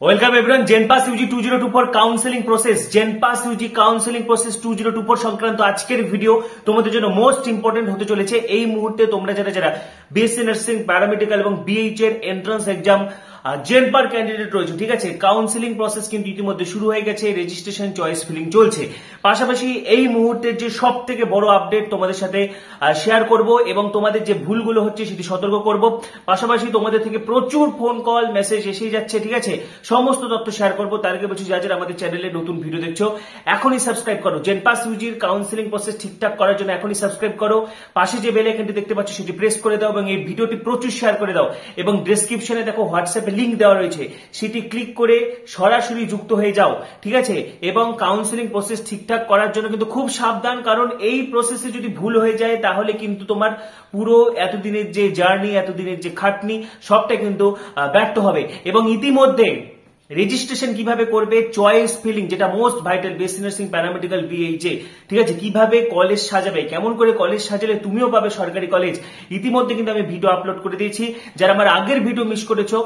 Welcome everyone. JENPAS UG 2024 counselling process, JENPAS UG counselling process 2024 সংক্রান্ত আজকের video তোমাদের জন্য মোস্ট ইম্পর্টেন্ট হতে চলেছে। এই মুহূর্তে তোমরা যারা বিএসসি নার্সিং, প্যারামেডিক্যাল এবং বিএইচ এর এন্ট্রান্স এক্সাম জেনপার ক্যান্ডিডেট রয়েছে, ঠিক আছে, কাউন্সেলিং প্রসেস কিন্তু ইতিমধ্যে শুরু হয়ে গেছে, রেজিস্ট্রেশন চয়েস ফিলিং চলছে। পাশাপাশি এই মুহূর্তের যে সব থেকে বড় আপডেট তোমাদের সাথে শেয়ার করব এবং তোমাদের যে ভুলগুলো হচ্ছে সেটি সতর্ক করব। পাশাপাশি তোমাদের থেকে প্রচুর ফোন কল মেসেজ এসে যাচ্ছে, ঠিক আছে, সমস্ত তথ্য শেয়ার করবো। তার আগে বলছি যারা আমাদের চ্যানেলে নতুন ভিডিও দেখছো এখনই সাবস্ক্রাইব করো। জেনপাস ইউজির কাউন্সেলিং প্রসেস ঠিকঠাক করার জন্য এখনই সাবস্ক্রাইব করো। পাশে যে বেল আইকনটি দেখতে পাচ্ছ সেটি প্রেস করে দাও এবং এই ভিডিওটি প্রচুর শেয়ার করে দাও এবং ডেসক্রিপশনে দেখো হোয়াটসঅ্যাপে লিংক দেওয়া রয়েছে, সেটি ক্লিক করে সরাসরি যুক্ত হয়ে যাও, ঠিক আছে। এবং কাউন্সেলিং প্রসেস ঠিকঠাক করার জন্য কিন্তু খুব সাবধান, কারণ এই প্রসেসে যদি ভুল হয়ে যায় তাহলে কিন্তু তোমার পুরো এতদিনের যে জার্নি, এতদিনের যে খাটনি সবটা কিন্তু ব্যর্থ হবে। এবং ইতিমধ্যে রেজিস্ট্রেশন কিভাবে করবে, চয়েস ফিলিং যেটা most vital, BSc nursing, paramedical, BHA, ঠিক আছে, কিভাবে কলেজ সাজাবে, কেমন করে কলেজ সাজালে তুমিও পাবে সরকারি কলেজ, ইতিমধ্যে কিন্তু আমি ভিডিও আপলোড করে দিয়েছি। যারা আমার আগের ভিডিও মিস করেছো,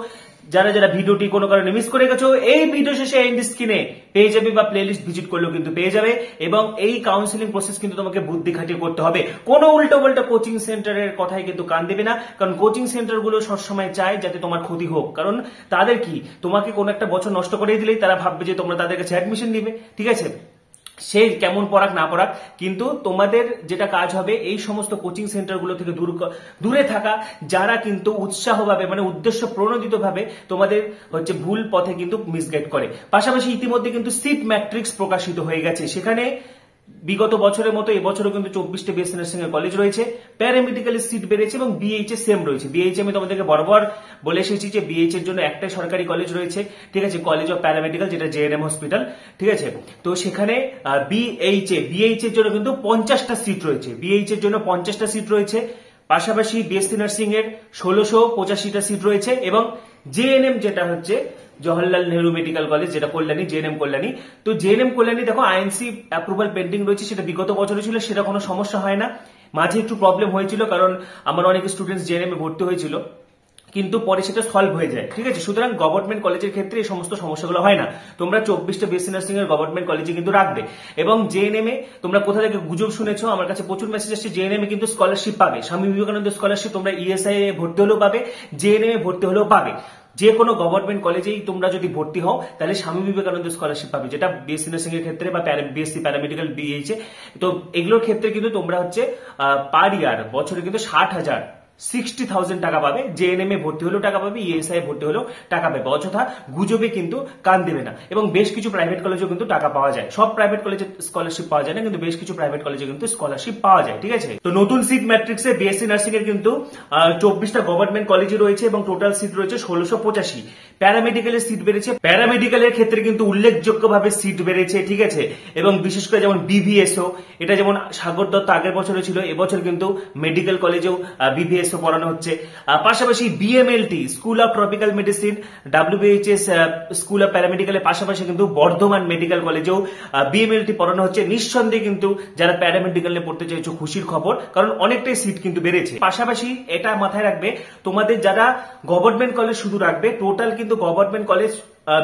যারা ভিডিওটি কোনো কারণে মিস করে গেছো, এই ভিডিও শেষে এন্ড স্ক্রিনে পেয়ে যাবে বা প্লেলিস্ট ভিজিট করলেও কিন্তু পেয়ে যাবে। এবং এই কাউন্সেলিং প্রসেস কিন্তু তোমাকে বুদ্ধি খাটিয়ে করতে হবে, কোনো উল্টো পাল্টা কোচিং সেন্টারের কথাই কিন্তু কান দেবে না, কারণ কোচিং সেন্টারগুলো সবসময় চায় যাতে তোমার ক্ষতি হোক। কারণ তাদের কি, তোমাকে কোনো একটা বছর নষ্ট করে দিলেই তারা ভাববে যে তোমরা তাদের কাছে অ্যাডমিশন দিবে, ঠিক আছে, সে কেমন পড়াক না পড়াক। কিন্তু তোমাদের যেটা কাজ হবে এই সমস্ত কোচিং সেন্টারগুলো থেকে দূরে থাকা, যারা কিন্তু উৎসাহভাবে মানে উদ্দেশ্য প্রণোদিত ভাবে তোমাদের হচ্ছে ভুল পথে কিন্তু মিসগাইড করে। পাশাপাশি ইতিমধ্যে কিন্তু সিট ম্যাট্রিক্স প্রকাশিত হয়ে গেছে, সেখানে বিগত বছরের মতো এবছরও কিন্তু 24টা বিএসসি নার্সিং এর কলেজ রয়েছে, প্যারামেডিক্যালের সিট বেড়েছে এবং বিএইচ এ সেম রয়েছে। বিএইচ আমি তোমাদেরকে বরাবর বলে এসেছি যে বিএইচ এর জন্য একটাই সরকারি কলেজ রয়েছে, ঠিক আছে, কলেজ অফ প্যারামেডিক্যাল, যেটা জেএনএম হসপিটাল, ঠিক আছে। তো সেখানে বিএইচ এর জন্য কিন্তু 50টা সিট রয়েছে, বিএইচ এর জন্য 50টা সিট রয়েছে। পাশাপাশি বিএসসি নার্সিং এর 1685টা সিট রয়েছে এবং জেএনএম যেটা হচ্ছে জওহরলাল নেহরু মেডিকেল কলেজ, যেটা কল্যাণী, জেএনএম কল্যাণী। তো জেএনএম কল্যাণী দেখো আইএনসি অ্যাপ্রুভাল পেন্ডিং রয়েছে, সেটা বিগত বছরে ছিল, সেটা কোনো সমস্যা হয় না। মাঝে একটু প্রবলেম হয়েছিল কারণ আমার অনেক স্টুডেন্টস জেএনএম এ ভর্তি হয়েছিল, কিন্তু পরে সেটা সলভ হয়ে যায়, ঠিক আছে। সুতরাং গভর্নমেন্ট কলেজের ক্ষেত্রে এই সমস্ত সমস্যাগুলো হয় না। তোমরা 24টা বিএসসি নার্সিং এর গভর্নমেন্ট কলেজে কিন্তু রাখবে। এবং জেএনএম এ তোমরা কোথা থেকে গুজব শুনেছো, আমার কাছে প্রচুর মেসেজ আসছে, জেএনএম এ কিন্তু স্কলারশিপ পাবে, স্বামী বিবেকানন্দ স্কলারশিপ তোমরা ইএসআই এ ভর্তি হলেও পাবে, জেএনএম এ ভর্তি হলেও পাবে। যে কোনো গভর্নমেন্ট কলেজেই তোমরা যদি ভর্তি হও তাহলে স্বামী বিবেকানন্দ স্কলারশিপ পাবে, যেটা বিএসসি নার্সিং এর ক্ষেত্রে বা বিএসসি প্যারামেডিক্যাল, বিএইচএ, তো এগুলোর ক্ষেত্রে কিন্তু তোমরা হচ্ছে পার ইয়ার বছরে কিন্তু 60,000 টাকা পাবে। জেএনএম এ ভর্তি হলেও টাকা পাবে, ইএসআই ভর্তি হলেও টাকা পাবে। অযথা গুজবে কিন্তু কান দেবে না। এবং বেশ কিছু প্রাইভেট কলেজেও কিন্তু টাকা পাওয়া যায়, সব প্রাইভেট কলেজে স্কলারশিপ পাওয়া যায় না, কিন্তু বেশ কিছু প্রাইভেট কলেজে কিন্তু স্কলারশিপ পাওয়া যায়, ঠিক আছে। তো নতুন সিট ম্যাট্রিক্সে বিএসসি নার্সিং এর কিন্তু 24টা গভর্নমেন্ট কলেজে রয়েছে এবং টোটাল সিট রয়েছে 1685। প্যারামেডিক্যালের সিট বেড়েছে, প্যারামেডিক্যালের ক্ষেত্রে কিন্তু উল্লেখযোগ্যভাবে সিট বেড়েছে, ঠিক আছে। এবং বিশেষ করে যেমন বিভিএসও, এটা যেমন সাগর দত্ত আগের বছরে ছিল, এবছর কিন্তু মেডিকেল কলেজেও বিভিএস পড়ানো হচ্ছে। পাশাপাশি BMLT, school of tropical medicine, WBHS school of প্যারামেডিক্যালের পাশাপাশি কিন্তু বর্ধমান মেডিকেল কলেজেও বিএমএলটি পড়ানো হচ্ছে। নিঃসন্দেহে কিন্তু যারা প্যারামেডিক্যালে পড়তে চাইছো খুশির খবর, কারণ অনেকটাই সিট কিন্তু বেড়েছে। পাশাপাশি এটা মাথায় রাখবে, তোমাদের যারা গভর্নমেন্ট কলেজ শুধু রাখবে, টোটাল কিন্তু গভর্নমেন্ট কলেজ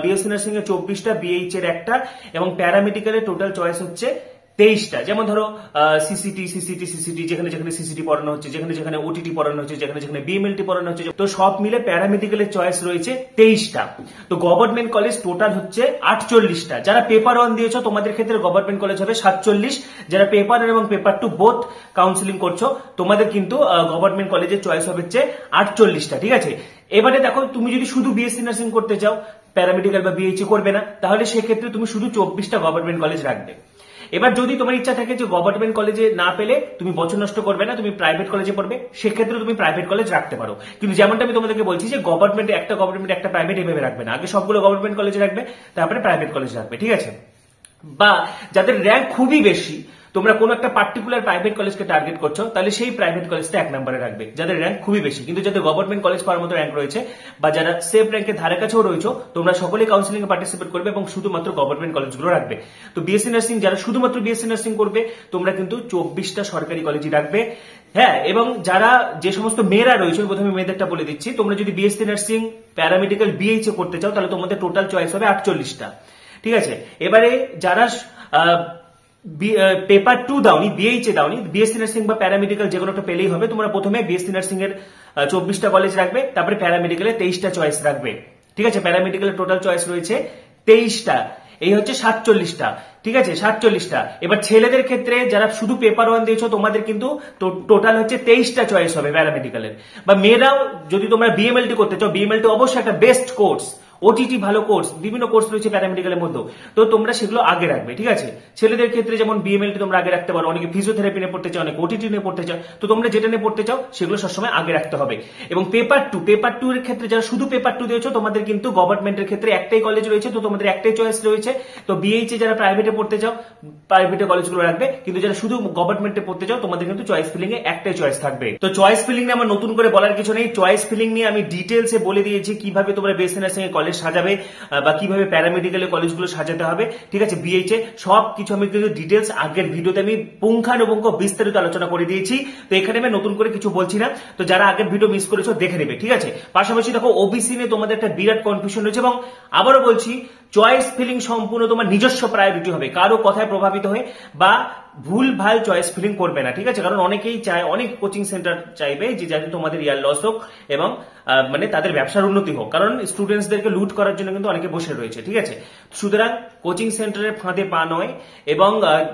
বিএসসি নার্সিং এর 24টা, বিএইচ এর একটা এবং প্যারামেডিক্যালের টোটাল চয়েস হচ্ছে 23টা। যেমন ধরো সিসিটি, যেখানে সিসিটি পড়ানো হচ্ছে, যেখানে ওটিটি পড়ানো হচ্ছে, যেখানে বিএমএলটি পড়ানো হচ্ছে, তো সব মিলে প্যারামেডিক্যালের চয়েস রয়েছে 23টা। তো গভর্নমেন্ট কলেজ টোটাল হচ্ছে 48টা। যারা পেপার 1 দিয়েছো তোমাদের ক্ষেত্রে গভর্নমেন্ট কলেজ হবে 47, যারা পেপার এবং পেপার 2 বোথ কাউন্সিলিং করছো তোমাদের কিন্তু গভর্নমেন্ট কলেজের চয়েস হবে 48টা, ঠিক আছে। এবারে দেখো, তুমি যদি শুধু বিএসসি নার্সিং করতে চাও, প্যারামেডিক্যাল বা বিএইচএ করবে না, তাহলে সেক্ষেত্রে তুমি শুধু 24টা গভর্নমেন্ট কলেজ রাখবে। এবার যদি তোমার ইচ্ছা থাকে যে গভর্নমেন্ট কলেজে না পেলে তুমি বছর নষ্ট করবে না, তুমি প্রাইভেট কলেজে পড়বে, সেক্ষেত্রে তুমি প্রাইভেট কলেজ রাখতে পারো। কিন্তু যেমনটা আমি তোমাদেরকে বলছি যে গভর্নমেন্ট একটা প্রাইভেট এভাবে রাখবে না, আগে সবগুলো গভর্নমেন্ট কলেজে রাখবে, তারপরে প্রাইভেট কলেজ রাখবে, ঠিক আছে। বা যাদের র্যাঙ্ক খুবই বেশি, তোমরা কোন একটা পার্টিকুলার প্রাইভেট কলেজকে টার্গেট করছো, তাহলে সেই প্রাইভেট কলেজটা 1 নম্বরে রাখবে, যাদের র্যাঙ্ক খুবই বেশি। কিন্তু যাদের গভর্নমেন্ট কলেজ পাওয়ার মতো র্যাঙ্ক রয়েছে বা যারা সেফ র্যাঙ্কের ধারে কাছেও রয়েছে, তোমরা সকলেই কাউন্সিলিং এ পার্টিসিপেট করবে এবং শুধুমাত্র গভর্নমেন্ট কলেজগুলো রাখবে। তো বিএসসি নার্সিং যারা শুধুমাত্র বিএসসি নার্সিং করবে, তোমরা কিন্তু 24টা সরকারি কলেজই রাখবে। হ্যাঁ, এবং যারা যে সমস্ত মেয়েরা রয়েছে, প্রথমে মেয়েদেরটা বলে দিচ্ছি, তোমরা যদি বিএসসি নার্সিং প্যারামেডিক্যাল বিএইচএ করতে চাও তাহলে তোমাদের টোটাল চয়েস হবে 48টা। ঠিক আছে, এবারে যারা পেপার 2 দাওনি, বিএইচএ দাওনি, বিএসসি নার্সিং বা প্যারামেডিক্যাল যে কোনো একটা পেলেই হবে। তোমরা প্রথমে বিএসসি নার্সিং এর 24টা কলেজ রাখবে, তারপরে প্যারামেডিক্যালে 23টা চয়েস রাখবে। ঠিক আছে, প্যারামেডিক্যালের টোটাল চয়েস রয়েছে 23টা, এই হচ্ছে 47টা। ঠিক আছে, 47টা। এবার ছেলেদের ক্ষেত্রে যারা শুধু পেপার 1 দিয়েছো তোমাদের কিন্তু টোটাল হচ্ছে 23টা চয়েস হবে প্যারামেডিক্যালের। বা মেয়েরাও যদি তোমরা বিএমএলটি করতে চাও, বিএমএলটি অবশ্যই একটা বেস্ট কোর্স, ওটিটি ভালো কোর্স, বিভিন্ন কোর্স রয়েছে প্যারামেডিক্যালের মধ্যে, তো তোমরা সেগুলো আগে রাখবে। ঠিক আছে, ছেলেদের ক্ষেত্রে যেমন বিএমএলটি তোমরা আগে রাখতে পারো, অনেকে ফিজিওথেরাপি নিয়ে পড়তে চাও, অনেকে ওটিটি নিয়ে পড়তে চাও, তো তোমরা যেটা নিয়ে পড়তে চাও সেগুলো সবসময় আগে রাখতে হবে। এবং পেপার 2 এর ক্ষেত্রে যারা শুধু পেপার 2 দিয়েছো তোমাদের কিন্তু গভর্নমেন্টের ক্ষেত্রে একটাই কলেজ রয়েছে, তো তোমাদের একটাই চয়েস রয়েছে। তো বিএইচএ যারা প্রাইভেটে পড়তে চাও প্রাইভেটে কলেজগুলো রাখবে, কিন্তু যারা শুধু গভর্নমেন্টে পড়তে চাও তোমাদের কিন্তু চয়েস ফিলিং এ একটাই চয়েস থাকবে। তো চয়েস ফিলিং নিয়ে আমার নতুন করে বলার কিছু নেই, চয়েস ফিলিং নিয়ে আমি ডিটেলসে বলে দিয়েছি কিভাবে তোমরা বিএসসি নার্সিং এ কলেজ সাজাবে বা কিভাবে প্যারামেডিক্যালে কলেজগুলো সাজাতে হবে। ঠিক আছে, বিএইচএ সব কিছু আমি কিন্তু ডিটেলস আগের ভিডিওতে আমি পুঙ্খানুপুঙ্খ বিস্তারিত আলোচনা করে দিয়েছি, তো এখানে আমি নতুন করে কিছু বলছি না। তো যারা আগের ভিডিও মিস করেছো দেখে নেবে। ঠিক আছে, পাশাপাশি দেখো ওবিসি নিয়ে তোমাদের একটা বিরাট কনফিউশন রয়েছে, এবং আবারও বলছি চয়েস ফিলিং সম্পূর্ণ তোমার নিজস্ব প্রায়োরিটি হবে, কারো কথায় প্রভাবিত হয়ে বা ভুল ভাল চয়েস ফিলিং করবে না। ঠিক আছে, কারণ অনেকেই চায়, অনেক কোচিং সেন্টার চাইবে যে যাতে তোমাদের ইয়ার লস হোক এবং মানে তাদের ব্যবসার উন্নতি হোক, কারণ স্টুডেন্টসদেরকে লুট করার জন্য কিন্তু অনেকে বসে রয়েছে। ঠিক আছে, সুতরাং কোচিং সেন্টারের ফাঁদে পা নয়, এবং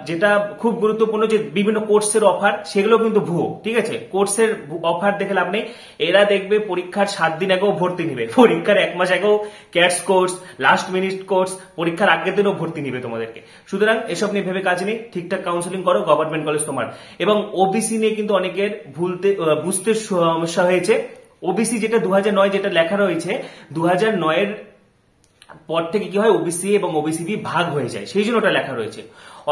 যেটা খুব গুরুত্বপূর্ণ যে বিভিন্ন কোর্সের অফার সেগুলো কিন্তু ভুয়ো। ঠিক আছে, কোর্সের অফার দেখে লাভ নেই, এরা দেখবে পরীক্ষার 7 দিন আগেও ভর্তি নিবে, পরীক্ষার 1 মাস আগেও CATS course, last minute course, পরীক্ষার আগের দিনও ভর্তি নিবে তোমাদেরকে। সুতরাং এসব নিয়ে ভেবে কাজ নেই, ঠিকঠাক কাউন্সিলিং করো, গভর্নমেন্ট কলেজ তোমার। এবং ওবিসি নিয়ে কিন্তু অনেকের বুঝতে সমস্যা হয়েছে। ওবিসি যেটা 2009 যেটা লেখা রয়েছে, 2009 এর পর থেকে কি হয়, ওবিসি এবং ওবিসিবি ভাগ হয়ে যায়, সেই জন্য ওটা লেখা রয়েছে।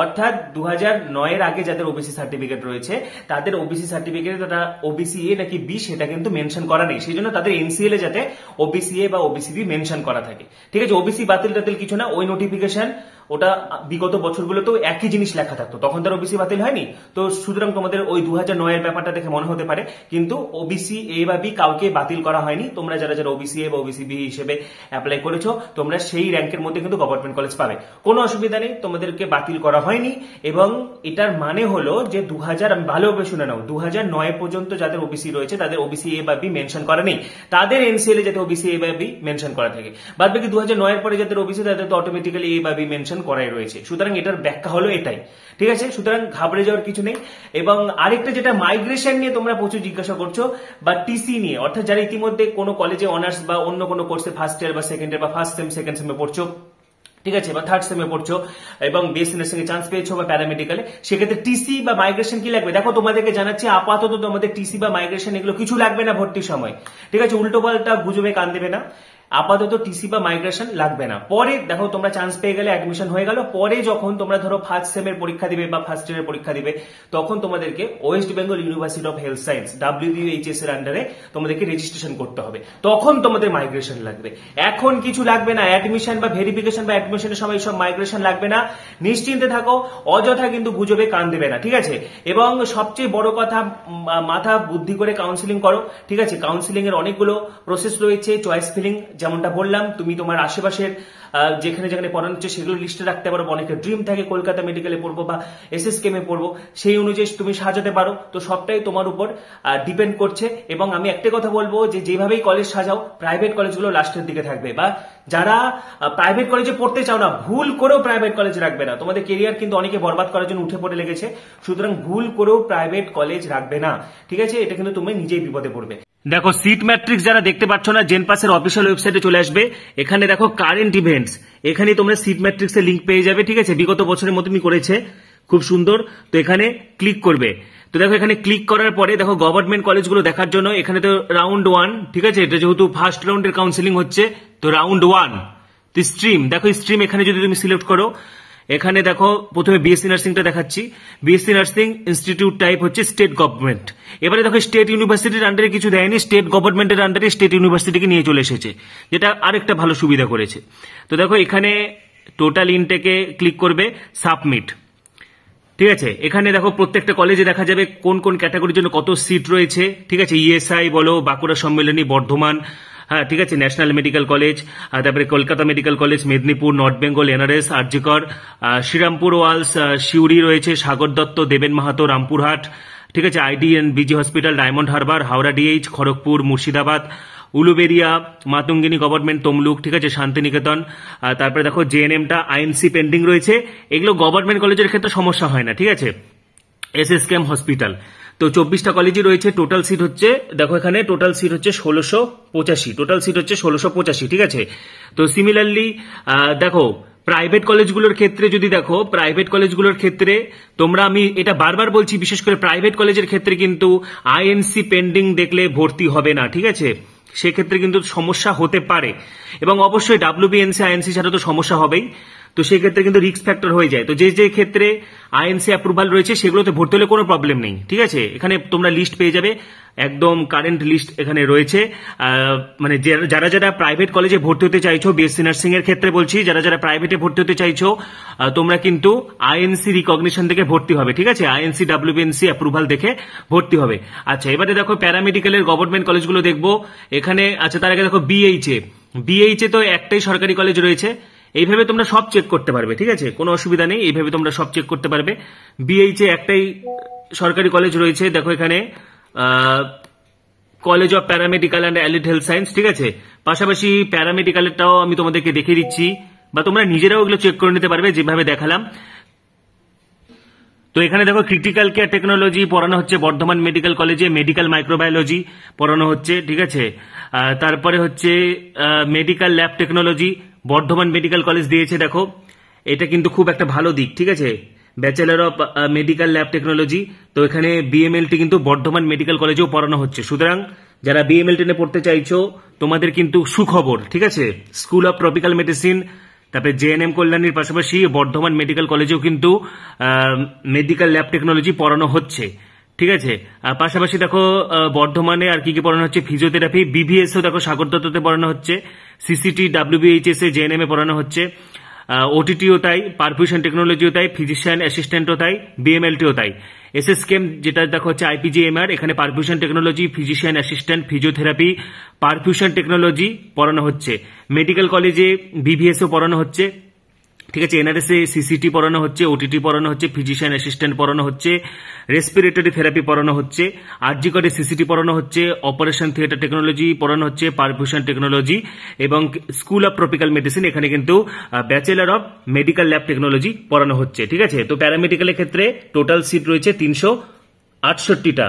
অর্থাৎ 2009 এর আগে যাদের ওবিসি সার্টিফিকেট রয়েছে তাদের ওবিসি সার্টিফিকেটে তারা ওবিসি এ নাকি বি সেটা কিন্তু মেনশন করা নেই, সেই জন্য তাদের এনসিএল এ যাতে ওবিসি এ বা ওবিসিবি মেনশন করা থাকে। ঠিক আছে, ওবিসি বাতিল টাতিল কিছু না, ওই নোটিফিকেশন ওটা বিগত বছরগুলোতেও একই জিনিস লেখা থাকতো, তখন তার ওবিসি বাতিল হয়নি। তো সুতরাং তোমাদের ওই 2009 এর ব্যাপারটা দেখে মনে হতে পারে, কিন্তু ওবিসি এ বা বি কাউকে বাতিল করা হয়নি। তোমরা যারা যারা ওবিসি এ বা ওবিসি বি হিসেবে অ্যাপ্লাই করেছো তোমরা সেই র্যাঙ্কের মধ্যে কিন্তু গভর্নমেন্ট কলেজ পাবে, কোনো অসুবিধা নেই, তোমাদেরকে বাতিল করা হয়নি। এবং এটার মানে হলো যে 2000, আমি ভালোভাবে শুনে নাও, 2009 পর্যন্ত যাদের ওবিসি রয়েছে তাদের ওবিসি এ বা বি মেনশন করা নেই, তাদের এনসিএল এ যাতে ওবিসি এ বা বি মেনশন করা থাকে। বাদ বাকি 2009 এর পরে যাদের ওবিসি তাদের তো অটোমেটিক্যালি এ বা বি মেনশন করাই রয়েছে। সুতরাং এটার ব্যাখ্যা হলো এটাই। ঠিক আছে, সুতরাং ঘাবড়ে যাওয়ার কিছু নেই। এবং আরেকটা যেটা মাইগ্রেশন নিয়ে তোমরা প্রচুর জিজ্ঞাসা করছো, বা টিসি নিয়ে, অর্থাৎ যারা ইতিমধ্যে কোনো কলেজে অনার্স বা অন্য কোনো কোর্সে ফার্স্ট ইয়ার বা সেকেন্ড ইয়ার বা ফার্স্ট সেম সেকেন্ড সেমে পড়ছো, ঠিক আছে, বা থার্ড সেমে পড়ছো এবং বিএসসি নার্সিং এ চান্স পেয়েছো বা প্যারামেডিক্যালে, সেক্ষেত্রে টিসি বা মাইগ্রেশন কি লাগবে? দেখো তোমাদেরকে জানাচ্ছি, আপাতত তোমাদের টিসি বা মাইগ্রেশন এগুলো কিছু লাগবে না ভর্তির সময়। ঠিক আছে, উল্টো পাল্টা গুজবে কান দেবে না, আপাতত টিসি বা মাইগ্রেশন লাগবে না। পরে দেখো তোমরা চান্স পেয়ে গেলে, অ্যাডমিশন হয়ে গেল, পরে যখন তোমরা ধরো ফার্স্ট সেমের পরীক্ষা দিবে বা ফার্স্ট ইয়ারের পরীক্ষা দিবে, তখন তোমাদেরকে West Bengal university of health science WBHS এর আন্ডারে তোমাদেরকে রেজিস্ট্রেশন করতে হবে, তখন তোমাদের মাইগ্রেশন লাগবে। এখন কিছু লাগবে না, অ্যাডমিশন বা ভেরিফিকেশন বা অ্যাডমিশনের সময় সব মাইগ্রেশন লাগবে না, নিশ্চিন্তে থাকো, অযথা কিন্তু গুজবে কান দেবে না। ঠিক আছে, এবং সবচেয়ে বড় কথা, মাথা বুদ্ধি করে কাউন্সিলিং করো। ঠিক আছে, কাউন্সিলিং এর অনেকগুলো প্রসেস রয়েছে। চয়েস ফিলিং যেমনটা বললাম, তুমি তোমার আশেপাশের যেখানে যেখানে পড়ানো হচ্ছে সেগুলো লিস্টে রাখতে পারো। অনেকের ড্রিম থাকে কলকাতা মেডিকেলে পড়বো বা SSKM পড়বো, সেই অনুযায়ী তুমি সাজাতে পারো। তো সবটাই তোমার উপর ডিপেন্ড করছে। এবং আমি একটা কথা বলবো যে যেভাবেই কলেজ সাজাও, প্রাইভেট কলেজগুলো লাস্টের দিকে থাকবে, বা যারা প্রাইভেট কলেজে পড়তে চাও না, ভুল করেও প্রাইভেট কলেজ রাখবে না। তোমাদের কেরিয়ার কিন্তু অনেকে বরবাদ করার জন্য উঠে পড়ে লেগেছে, সুতরাং ভুল করেও প্রাইভেট কলেজ রাখবে না। ঠিক আছে, এটা কিন্তু তুমি নিজেই বিপদে পড়বে। দেখো সিট ম্যাট্রিক্স যারা দেখতে পাচ্ছ না, জেনপাসের অফিসিয়াল ওয়েবসাইটে চলে আসবে, এখানে দেখো কারেন্ট ইভেন্টস, এখানে তোমরা সিট ম্যাট্রিক্স এর লিঙ্ক পেয়ে যাবে। ঠিক আছে, বিগত বছরের মতনই করেছে, খুব সুন্দর। তো এখানে ক্লিক করবে, তো দেখো এখানে ক্লিক করার পরে দেখো গভর্নমেন্ট কলেজগুলো দেখার জন্য এখানে তো রাউন্ড 1, ঠিক আছে, এটা যেহেতু ফার্স্ট রাউন্ডের কাউন্সিলিং হচ্ছে, তো রাউন্ড 1 তো স্ট্রিম, দেখো স্ট্রিম এখানে যদি তুমি সিলেক্ট করো, এখানে দেখো প্রথমে বিএসসি নার্সিংটা দেখাচ্ছি, বিএসসি নার্সিং ইনস্টিটিউট টাইপ হচ্ছে স্টেট গভর্নমেন্ট। এবারে দেখো স্টেট ইউনিভার্সিটির আন্ডারে কিছু দেয়নি, স্টেট গভর্নমেন্টের আন্ডারে স্টেট ইউনিভার্সিটিকে নিয়ে চলে এসেছে, যেটা আরেকটা ভালো সুবিধা করেছে। তো দেখো এখানে টোটাল ইনটেকে ক্লিক করবে, সাবমিট। ঠিক আছে, এখানে দেখো প্রত্যেকটা কলেজে দেখা যাবে কোন কোন ক্যাটাগরির জন্য কত সিট রয়েছে। ঠিক আছে, ইএসআই বলো, বাঁকুড়া সম্মেলনী, বর্ধমান, হ্যাঁ ঠিক আছে, ন্যাশনাল মেডিকেল কলেজ, তারপরে Kolkata medical college, Medinipur, North Bengal, NRS, RG Kar, Serampore Walsh, Suri রয়েছে, সাগর দত্ত, দেবেন মাহাতো, রামপুরহাট, ঠিক আছে, ID and BG hospital, Diamond Harbour, Howrah DH, Kharagpur, Murshidabad, Uluberia, Matangini government, Tamluk, ঠিক আছে, শান্তিনিকেতন। তারপরে দেখো জেএনএমটা আইএনসি পেন্ডিং রয়েছে, এগুলো গভর্নমেন্ট কলেজের ক্ষেত্রে সমস্যা হয় না। ঠিক আছে, এসএসকেএম হসপিটাল। তো 24টা কলেজই রয়েছে। টোটাল সিট হচ্ছে, দেখো এখানে টোটাল সিট হচ্ছে 1685, টোটাল সিট হচ্ছে 1685। ঠিক আছে, তো সিমিলারলি দেখো প্রাইভেট কলেজগুলোর ক্ষেত্রে যদি দেখো, প্রাইভেট কলেজগুলোর ক্ষেত্রে তোমরা, আমি এটা বারবার বলছি, বিশেষ করে প্রাইভেট কলেজের ক্ষেত্রে কিন্তু আইএনসি পেন্ডিং দেখলে ভর্তি হবে না। ঠিক আছে, সেক্ষেত্রে কিন্তু সমস্যা হতে পারে, এবং অবশ্যই ডাব্লিউবিএনসি আইএনসি ছাড়া তো সমস্যা হবেই। তো সেই ক্ষেত্রে কিন্তু রিস্ক ফ্যাক্টর হয়ে যায়। তো যে যে ক্ষেত্রে আইএনসি অ্যাপ্রুভাল রয়েছে সেগুলোতে ভর্তি হলে কোনো প্রবলেম নেই। ঠিক আছে, এখানে তোমরা লিস্ট পেয়ে যাবে, একদম কারেন্ট লিস্ট এখানে রয়েছে। মানে যারা যারা প্রাইভেট কলেজে ভর্তি হতে চাইছো, বিএসসি নার্সিং এর ক্ষেত্রে বলছি, যারা যারা প্রাইভেটে ভর্তি হতে চাইছো, তোমরা কিন্তু আইএনসি রিকগনিশন দেখে ভর্তি হবে। ঠিক আছে, আইএনসি ডাব্লিউবিএনসি অ্যাপ্রুভাল দেখে ভর্তি হবে। আচ্ছা, এবারে দেখো প্যারামেডিক্যালের গভর্নমেন্ট কলেজগুলো দেখবো এখানে। আচ্ছা, তার আগে দেখো বিএইচএ তো একটাই সরকারি কলেজ রয়েছে, এইভাবে তোমরা সব চেক করতে পারবে। ঠিক আছে, কোনো অসুবিধা নেই, এইভাবে তোমরা সব চেক করতে পারবে। বিএইচএ একটাই সরকারি কলেজ রয়েছে, দেখো এখানে college of paramedical and allied health science. ঠিক আছে, পাশাপাশি প্যারামেডিক্যালেরটাও আমি তোমাদেরকে দেখিয়ে দিচ্ছি, বা তোমরা নিজেরাও এগুলো চেক করে নিতে পারবে যেভাবে দেখালাম। তো এখানে দেখো ক্রিটিক্যাল কেয়ার টেকনোলজি পড়ানো হচ্ছে বর্ধমান মেডিকেল কলেজে, মেডিকেল মাইক্রোবায়োলজি পড়ানো হচ্ছে। ঠিক আছে, তারপরে হচ্ছে medical lab technology Bardhaman medical college দিয়েছে। দেখো এটা কিন্তু খুব একটা ভালো দিক। ঠিক আছে, bachelor of medical lab technology. তো এখানে বিএমএলটি কিন্তু বর্ধমান মেডিকেল কলেজেও পড়ানো হচ্ছে। সুতরাং যারা বিএমএলটি নিয়ে পড়তে চাইছো তোমাদের কিন্তু সুখবর। ঠিক আছে, স্কুল অফ ট্রপিক্যাল মেডিসিন, তারপরে জেএনএম কল্যাণীর পাশাপাশি বর্ধমান মেডিকেল কলেজেও কিন্তু মেডিকেল ল্যাব টেকনোলজি পড়ানো হচ্ছে। ঠিক আছে, পাশাপাশি দেখো বর্ধমানে আর কি কি পড়ানো হচ্ছে, ফিজিওথেরাপি, বিভিএসও দেখো সাগর দত্ততে পড়ানো হচ্ছে, সিসিটি ডাব্লিউবিএইচএস এ জেএনএম এ পড়ানো হচ্ছে, ওটিটিও তাই, পারফিউশন টেকনোলজিও তাই, ফিজিশিয়ান অ্যাসিস্ট্যান্টও তাই, বিএমএলটিও তাই। এসএসকেএম যেটা দেখো হচ্ছে আইপিজিএমআর, এখানে perfusion technology, physician assistant, physiotherapy, perfusion technology পড়ানো হচ্ছে। মেডিকেল কলেজে বিভিএসও পড়ানো হচ্ছে। ঠিক আছে, এনআরএস এ সিসিটি পড়ানো হচ্ছে, ওটিটি পড়ানো হচ্ছে, ফিজিশিয়ান অ্যাসিস্ট্যান্ট পড়ানো হচ্ছে, রেসপিরেটরি থেরাপি পড়ানো হচ্ছে, আরজিকরে সিসিটি পড়ানো হচ্ছে, অপারেশন থিয়েটার টেকনোলজি পড়ানো হচ্ছে, পারফিউশন টেকনোলজি, এবং স্কুল অফ ট্রপিক্যাল মেডিসিন এখানে কিন্তু bachelor of medical lab technology পড়ানো হচ্ছে। ঠিক আছে, তো প্যারামেডিক্যালের ক্ষেত্রে টোটাল সিট রয়েছে 368টা।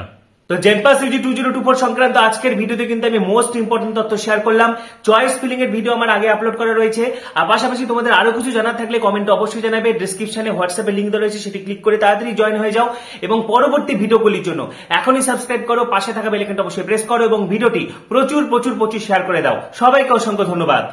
তো জেনপাস ইউজি 2024 সংক্রান্ত আজকের ভিডিওতে কিন্তু আমি মোস্ট ইম্পর্টেন্ট তথ্য শেয়ার করলাম। চয়েস ফিলিং এর ভিডিও আমার আগে আপলোড করা রয়েছে, আর পাশাপাশি তোমাদের আরো কিছু জানার থাকলে কমেন্টে অবশ্যই জানাবে। ডেসক্রিপশনে হোয়াটসঅ্যাপের লিংক দেওয়া রয়েছে, সেটি ক্লিক করে তাড়াতাড়ি জয়েন হয়ে যাও, এবং পরবর্তী ভিডিওগুলির জন্য এখনই সাবস্ক্রাইব করো, পাশে থাকা বেল আইকনটা অবশ্যই প্রেস করো, এবং ভিডিওটি প্রচুর শেয়ার করে দাও। সবাইকে অসংখ্য ধন্যবাদ।